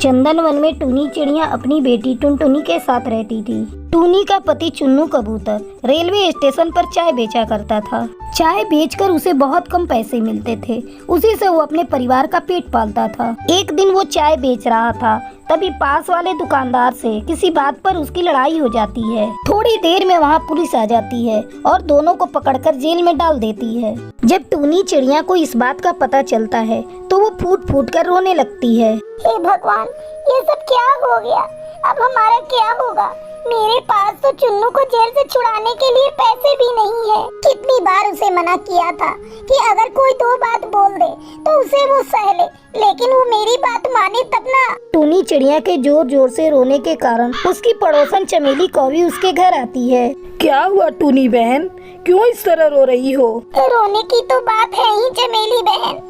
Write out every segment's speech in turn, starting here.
चंदन one में टूनी चिड़िया अपनी बेटी टुनटुनी के साथ रहती थी। टूनी का पति चुन्नू कबूतर रेलवे स्टेशन पर चाय बेचा करता था। चाय बेचकर उसे बहुत कम पैसे मिलते थे। उसी से वो अपने परिवार का पेट पालता था। एक दिन वो चाय बेच रहा था, तभी पास वाले दुकानदार से किसी बात पर उसकी लड़ाई हो जाती है। थोड़ी देर में वहाँ पुलिस आ जाती है और दोनों को पकड़कर जेल में डाल देती है। जब टूनी चिड़िया को इस बात का पता चलता है तो वो फूट फूट कर रोने लगती है। हे भगवान, ये सब क्या हो गया? अब हमारा क्या होगा? मेरे पास तो चुन्नू को जेल से छुड़ाने के लिए पैसे भी नहीं है। कितनी बार उसे मना किया था कि अगर कोई दो बात बोल दे तो उसे वो सह ले, लेकिन वो मेरी बात माने तब ना। टूनी चिड़िया के जोर जोर से रोने के कारण उसकी पड़ोसन चमेली कौवी उसके घर आती है। क्या हुआ टूनी बहन, क्यों इस तरह रो रही हो? रोने की तो बात है ही चमेली बहन।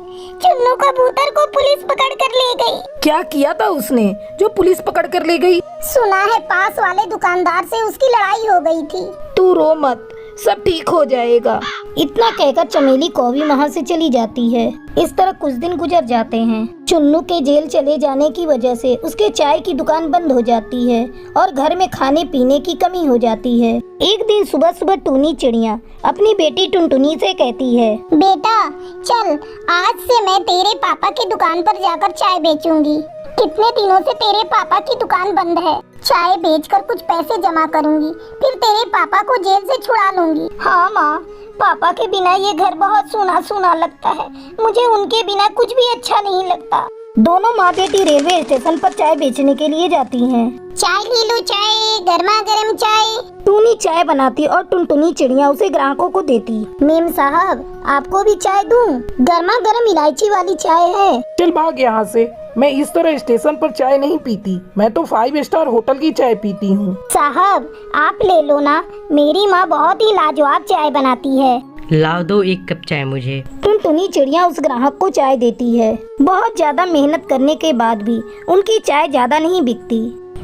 चुन्नू कबूतर को पुलिस पकड़ कर ले गई। क्या किया था उसने जो पुलिस पकड़ कर ले गई? सुना है पास वाले दुकानदार से उसकी लड़ाई हो गई थी। तू रो मत, सब ठीक हो जाएगा। इतना कहकर चमेली कौवी वहाँ से चली जाती है। इस तरह कुछ दिन गुजर जाते हैं। चुन्नू के जेल चले जाने की वजह से उसके चाय की दुकान बंद हो जाती है और घर में खाने पीने की कमी हो जाती है। एक दिन सुबह सुबह टूनी चिड़िया अपनी बेटी टुनटुनी से कहती है, बेटा चल, आज से मैं तेरे पापा की दुकान पर जाकर चाय बेचूंगी। कितने दिनों से तेरे पापा की दुकान बंद है। चाय बेचकर कुछ पैसे जमा करूंगी, फिर तेरे पापा को जेल से छुड़ा लूंगी। हाँ माँ, पापा के बिना ये घर बहुत सूना सूना लगता है। मुझे उनके बिना कुछ भी अच्छा नहीं लगता। दोनों माँ बेटी रेलवे स्टेशन पर चाय बेचने के लिए जाती हैं। चाय ले लो, चाय, गर्मा गर्म चाय। टूनी चाय बनाती और टुनटुनी चिड़िया उसे ग्राहकों को देती। मेम साहब, आपको भी चाय दूं? गर्मा गर्म इलायची वाली चाय है। चल भाग यहाँ से, मैं इस तरह स्टेशन पर चाय नहीं पीती। मैं तो 5 स्टार होटल की चाय पीती हूँ। साहब आप ले लो ना, मेरी माँ बहुत ही लाजवाब चाय बनाती है। लाओ दो 1 कप चाय मुझे। टुनटुनी चिड़िया उस ग्राहक को चाय देती है। बहुत ज्यादा मेहनत करने के बाद भी उनकी चाय ज्यादा नहीं बिकती।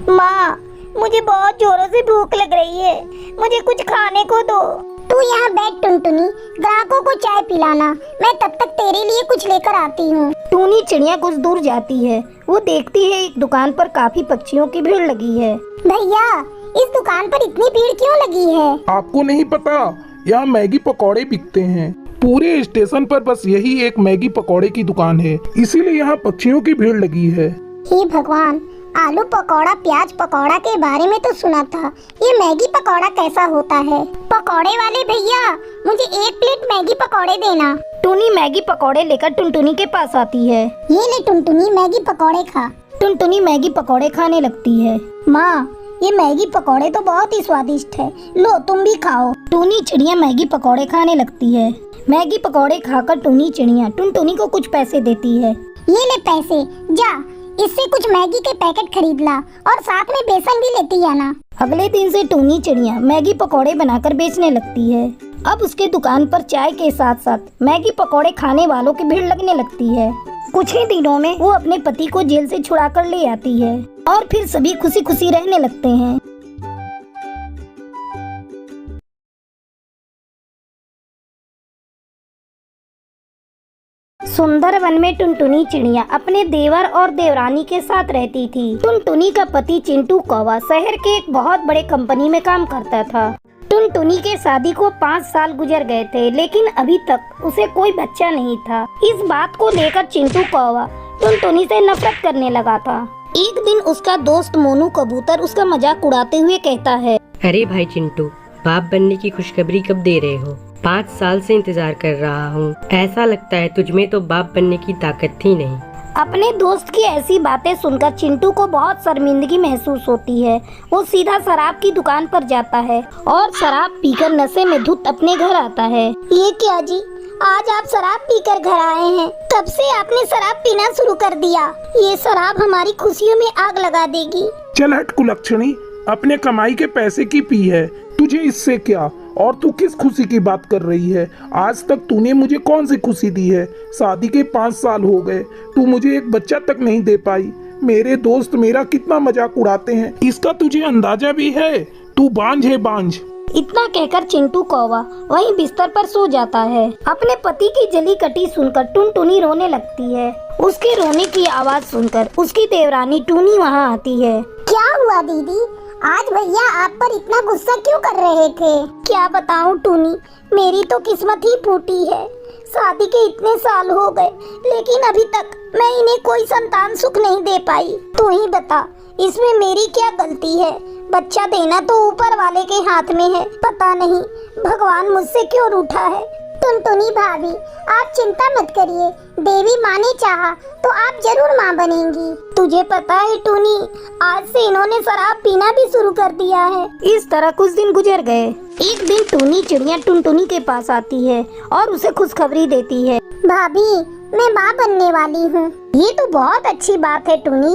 माँ, मुझे बहुत जोरों से भूख लग रही है, मुझे कुछ खाने को दो। तू यहाँ बैठ टुनटुनी, ग्राहकों को चाय पिलाना, मैं तब तक तेरे लिए कुछ लेकर आती हूँ। टूनी चिड़िया कुछ दूर जाती है। वो देखती है एक दुकान पर काफी पक्षियों की भीड़ लगी है। भैया, इस दुकान पर इतनी भीड़ क्यों लगी है? आपको नहीं पता, यहाँ मैगी पकौड़े बिकते हैं। पूरे स्टेशन पर बस यही एक मैगी पकौड़े की दुकान है, इसीलिए यहाँ पक्षियों की भीड़ लगी है। हे भगवान, आलू पकौड़ा प्याज पकौड़ा के बारे में तो सुना था, ये मैगी पकौड़ा कैसा होता है? पकौड़े वाले भैया, मुझे 1 प्लेट मैगी पकौड़े देना। टूनी मैगी पकौड़े लेकर टुनटुनी के पास आती है। ये ले टुनटुनी, मैगी पकौड़े खा। टुनटुनी मैगी पकौड़े खाने लगती है। माँ, ये मैगी पकौड़े तो बहुत ही स्वादिष्ट है, लो तुम भी खाओ। टूनी चिड़िया मैगी पकौड़े खाने लगती है। मैगी पकौड़े खाकर टूनी चिड़िया टुनटुनी को कुछ पैसे देती है। ये ले पैसे, जा इससे कुछ मैगी के पैकेट खरीद ला और साथ में बेसन भी लेती आना। अगले दिन से टूनी चिड़िया मैगी पकौड़े बनाकर बेचने लगती है। अब उसके दुकान पर चाय के साथ साथ मैगी पकौड़े खाने वालों की भीड़ लगने लगती है। कुछ ही दिनों में वो अपने पति को जेल से छुड़ा कर ले आती है और फिर सभी खुशी खुशी रहने लगते हैं। सुंदर वन में टुनटुनी चिड़िया अपने देवर और देवरानी के साथ रहती थी। टुनटुनी का पति चिंटू कौवा शहर के एक बहुत बड़े कंपनी में काम करता था। टुनटुनी के शादी को 5 साल गुजर गए थे, लेकिन अभी तक उसे कोई बच्चा नहीं था। इस बात को लेकर चिंटू कौवा टुनटुनी से नफरत करने लगा था। एक दिन उसका दोस्त मोनू कबूतर उसका मजाक उड़ाते हुए कहता है, अरे भाई चिंटू, बाप बनने की खुशखबरी कब दे रहे हो? 5 साल से इंतजार कर रहा हूँ। ऐसा लगता है तुझमें तो बाप बनने की ताकत थी नहीं। अपने दोस्त की ऐसी बातें सुनकर चिंटू को बहुत शर्मिंदगी महसूस होती है। वो सीधा शराब की दुकान पर जाता है और शराब पीकर नशे में धुत अपने घर आता है। ये क्या जी, आज आप शराब पीकर घर आए हैं? कब से आपने शराब पीना शुरू कर दिया? ये शराब हमारी खुशियों में आग लगा देगी। चल हट कुलक्षणी, अपने कमाई के पैसे की पी है, तुझे इससे क्या? और तू किस खुशी की बात कर रही है? आज तक तूने मुझे कौन सी खुशी दी है? शादी के 5 साल हो गए, तू मुझे एक बच्चा तक नहीं दे पाई। मेरे दोस्त मेरा कितना मजाक उड़ाते हैं, इसका तुझे अंदाजा भी है? तू बांझ है बांझ। इतना कहकर चिंटू कौवा वहीं बिस्तर पर सो जाता है। अपने पति की जली कटी सुनकर टुनटुनी रोने लगती है। उसके रोने की आवाज सुनकर उसकी देवरानी टूनी वहाँ आती है। क्या हुआ दीदी, आज भैया आप पर इतना गुस्सा क्यों कर रहे थे? क्या बताऊं टूनी, मेरी तो किस्मत ही फूटी है। शादी के इतने साल हो गए लेकिन अभी तक मैं इन्हें कोई संतान सुख नहीं दे पाई। तू ही बता, इसमें मेरी क्या गलती है? बच्चा देना तो ऊपर वाले के हाथ में है। पता नहीं भगवान मुझसे क्यों रूठा है। टुनटुनी भाभी, आप चिंता मत करिए, देवी माँ ने चाहा तो आप जरूर माँ बनेंगी। तुझे पता है टूनी, आज से इन्होंने शराब पीना भी शुरू कर दिया है। इस तरह कुछ दिन गुजर गए। एक दिन टूनी चिड़िया टुनटुनी के पास आती है और उसे खुशखबरी देती है। भाभी, मैं माँ बनने वाली हूँ। ये तो बहुत अच्छी बात है टूनी।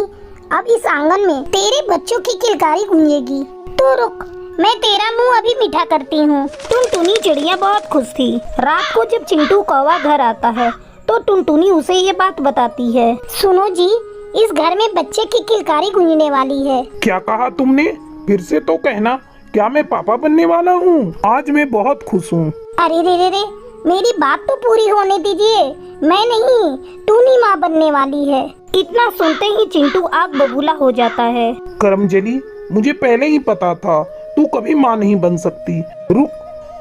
अब इस आंगन में तेरे बच्चों की किलकारी गूंजेगी। तो रुक, मैं तेरा मुंह अभी मीठा करती हूँ। टुनटुनी चिड़िया बहुत खुश थी। रात को जब चिंटू कौवा घर आता है तो टुनटुनी उसे ये बात बताती है। सुनो जी, इस घर में बच्चे की किलकारी गूंजने वाली है। क्या कहा तुमने? फिर से तो कहना। क्या मैं पापा बनने वाला हूँ? आज मैं बहुत खुश हूँ। अरे रे रे रे, मेरी बात तो पूरी होने दीजिए। मैं नहीं, टूनी माँ बनने वाली है। इतना सुनते ही चिंटू आग बबूला हो जाता है। करमजली, मुझे पहले ही पता था तू कभी माँ नहीं बन सकती। रुक,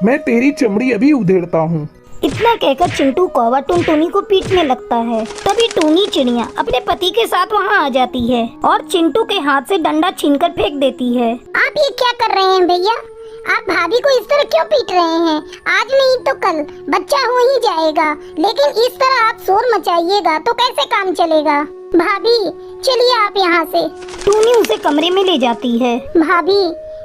मैं तेरी चमड़ी अभी उधेड़ता हूँ। इतना कहकर चिंटू कौवा टुनटुनी को पीटने लगता है। तभी टूनी चिड़िया अपने पति के साथ वहाँ आ जाती है और चिंटू के हाथ से डंडा छीनकर फेंक देती है। आप ये क्या कर रहे हैं भैया? आप भाभी को इस तरह क्यों पीट रहे हैं? आज नहीं तो कल बच्चा हो ही जाएगा, लेकिन इस तरह आप शोर मचाइएगा तो कैसे काम चलेगा? भाभी, चलिए आप यहाँ से। टूनी उसे कमरे में ले जाती है। भाभी,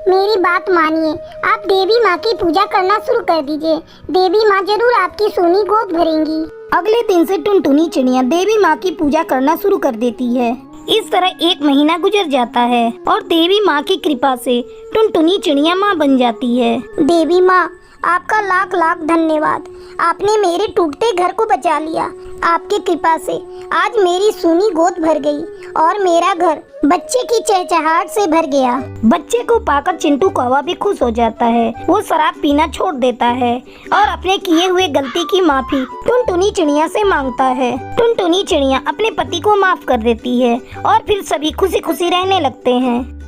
मेरी बात मानिए, आप देवी माँ की पूजा करना शुरू कर दीजिए। देवी माँ जरूर आपकी सोनी गोद भरेंगी। अगले दिन से टुनटुनी चिड़िया देवी माँ की पूजा करना शुरू कर देती है। इस तरह 1 महीना गुजर जाता है और देवी माँ की कृपा से टुनटुनी चिड़िया माँ बन जाती है। देवी माँ, आपका लाख लाख धन्यवाद। आपने मेरे टूटते घर को बचा लिया। आपकी कृपा से आज मेरी सूनी गोद भर गई और मेरा घर बच्चे की चहचहाहट से भर गया। बच्चे को पाकर चिंटू कौवा भी खुश हो जाता है। वो शराब पीना छोड़ देता है और अपने किए हुए गलती की माफी टुनटुनी चिड़िया से मांगता है। टुनटुनी चिड़िया अपने पति को माफ कर देती है और फिर सभी खुशी खुशी रहने लगते हैं।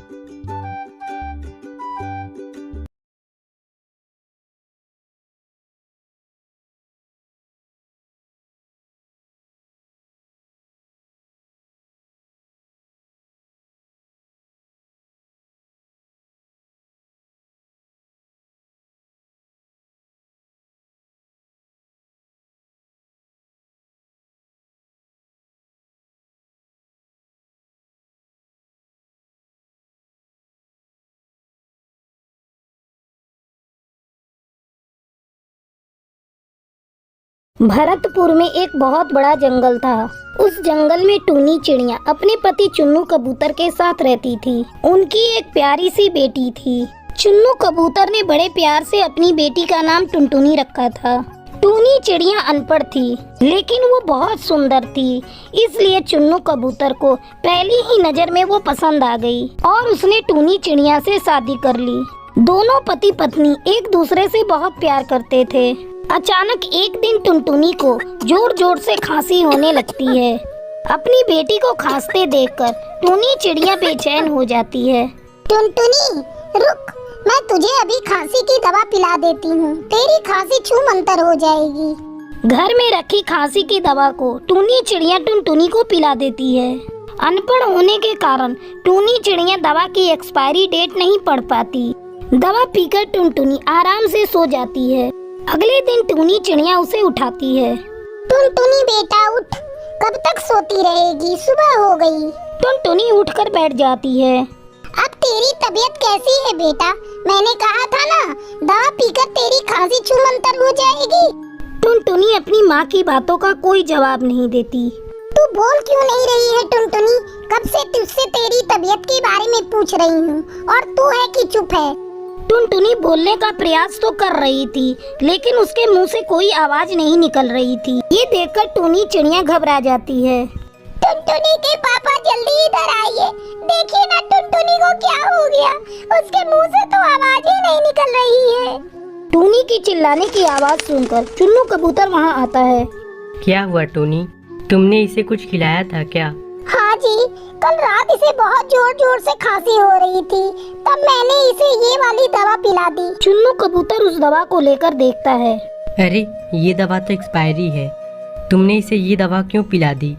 भरतपुर में एक बहुत बड़ा जंगल था। उस जंगल में टूनी चिड़िया अपने पति चुन्नू कबूतर के साथ रहती थी। उनकी एक प्यारी सी बेटी थी। चुन्नू कबूतर ने बड़े प्यार से अपनी बेटी का नाम टुनटुनी रखा था। टूनी चिड़िया अनपढ़ थी लेकिन वो बहुत सुंदर थी, इसलिए चुन्नू कबूतर को पहली ही नजर में वो पसंद आ गई और उसने टूनी चिड़िया से शादी कर ली। दोनों पति पत्नी एक दूसरे से बहुत प्यार करते थे। अचानक एक दिन टुनटुनी को जोर जोर से खांसी होने लगती है। अपनी बेटी को खांसते देखकर टूनी चिड़िया बेचैन हो जाती है। टुनटुनी, रुक, मैं तुझे अभी खांसी की दवा पिला देती हूँ। तेरी खांसी छूमंतर हो जाएगी। घर में रखी खांसी की दवा को टूनी चिड़िया टुनटुनी को पिला देती है। अनपढ़ होने के कारण टूनी चिड़िया दवा की एक्सपायरी डेट नहीं पढ़ पाती। दवा पीकर टुनटुनी आराम से सो जाती है। अगले दिन टूनी चिड़िया उसे उठाती है। टुनटुनी बेटा उठ, कब तक सोती रहेगी? सुबह हो गई। टुनटुनी उठकर बैठ जाती है। अब तेरी तबीयत कैसी है बेटा? मैंने कहा था ना, दवा पीकर तेरी खांसी छूमंतर हो जाएगी। टुनटुनी अपनी माँ की बातों का कोई जवाब नहीं देती। तू बोल क्यों नहीं रही है टुनटुनी? कब से तुझसे तेरी तबीयत के बारे में पूछ रही हूँ और तू है कि चुप है? टुनटुनी बोलने का प्रयास तो कर रही थी लेकिन उसके मुंह से कोई आवाज नहीं निकल रही थी। ये देखकर टूनी चिड़िया घबरा जाती है। टुनटुनी के पापा जल्दी इधर आइए। देखिए ना टुनटुनी टुनटुनी को क्या हो गया? उसके मुंह से तो आवाज ही नहीं निकल रही है। टूनी की चिल्लाने की आवाज सुनकर चुन्नू कबूतर वहाँ आता है। क्या हुआ टोनी, तुमने इसे कुछ खिलाया था क्या? हाँ जी, कल रात इसे बहुत जोर जोर से खांसी हो रही थी, तब मैंने इसे ये वाली दवा पिला दी। चुन्नू कबूतर उस दवा को लेकर देखता है। अरे ये दवा तो एक्सपायरी है, तुमने इसे ये दवा क्यों पिला दी?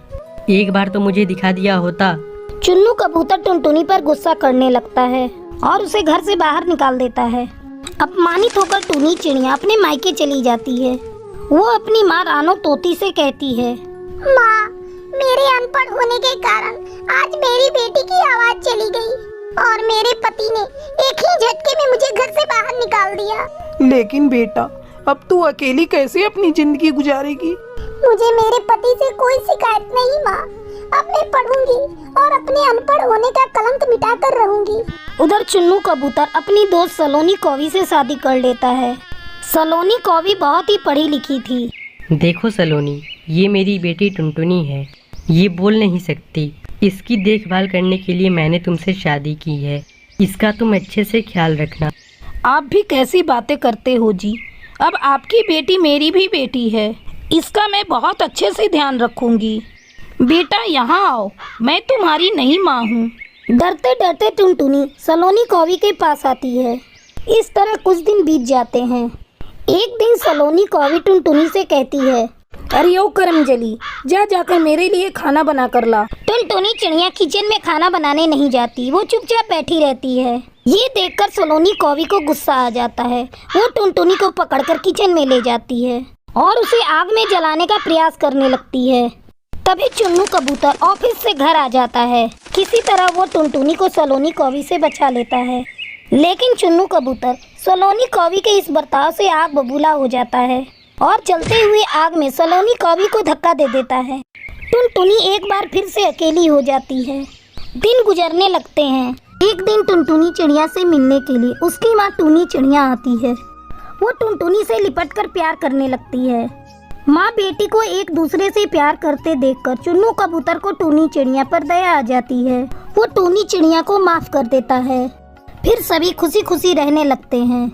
एक बार तो मुझे दिखा दिया होता। चुन्नू कबूतर टुनटुनी पर गुस्सा करने लगता है और उसे घर से बाहर निकाल देता है। अपमानित होकर टूनी चिड़िया अपने मायके चली जाती है। वो अपनी माँ रानो तोती से कहती है, माँ, मेरे अनपढ़ होने के कारण आज मेरी बेटी की आवाज चली गई और मेरे पति ने एक ही झटके में मुझे घर से बाहर निकाल दिया। लेकिन बेटा, अब तू अकेली कैसे अपनी जिंदगी गुजारेगी? मुझे मेरे पति से कोई शिकायत नहीं माँ। अब मैं पढ़ूंगी और अपने अनपढ़ होने का कलंक मिटा कर रहूंगी। उधर चुन्नू कबूतर अपनी दोस्त सलोनी कौवी से शादी कर लेता है। सलोनी कौवी बहुत ही पढ़ी लिखी थी। देखो सलोनी, ये मेरी बेटी टुनटुनी है, ये बोल नहीं सकती। इसकी देखभाल करने के लिए मैंने तुमसे शादी की है, इसका तुम अच्छे से ख्याल रखना। आप भी कैसी बातें करते हो जी? अब आपकी बेटी मेरी भी बेटी है, इसका मैं बहुत अच्छे से ध्यान रखूंगी। बेटा यहाँ आओ, मैं तुम्हारी नई माँ हूँ। डरते डरते टुनटुनी सलोनी कौवी के पास आती है। इस तरह कुछ दिन बीत जाते हैं। एक दिन सलोनी कौवी टुनटुनी से कहती है, अरे ओ करमजली, जा जाकर मेरे लिए खाना बना कर ला। टुनटुनी चिड़िया किचन में खाना बनाने नहीं जाती, वो चुपचाप बैठी रहती है। ये देखकर सलोनी कौवी को गुस्सा आ जाता है। वो टुनटुनी को पकड़कर किचन में ले जाती है और उसे आग में जलाने का प्रयास करने लगती है। तभी चुन्नू कबूतर ऑफिस से घर आ जाता है। किसी तरह वो टुनटुनी को सलोनी कौवी से बचा लेता है, लेकिन चुन्नू कबूतर सलोनी कौवी के इस बर्ताव से आग बबूला हो जाता है और जलते हुए आग में सलोनी कौवी को धक्का दे देता है। टुनटुनी एक बार फिर से अकेली हो जाती है। दिन गुजरने लगते हैं। एक दिन टुनटुनी चिड़िया से मिलने के लिए उसकी माँ टूनी चिड़िया आती है। वो टुनटुनी से लिपटकर प्यार करने लगती है। माँ बेटी को एक दूसरे से प्यार करते देखकर चुन्नू कबूतर को टूनी चिड़िया पर दया आ जाती है। वो टूनी चिड़िया को माफ कर देता है। फिर सभी खुशी खुशी रहने लगते हैं।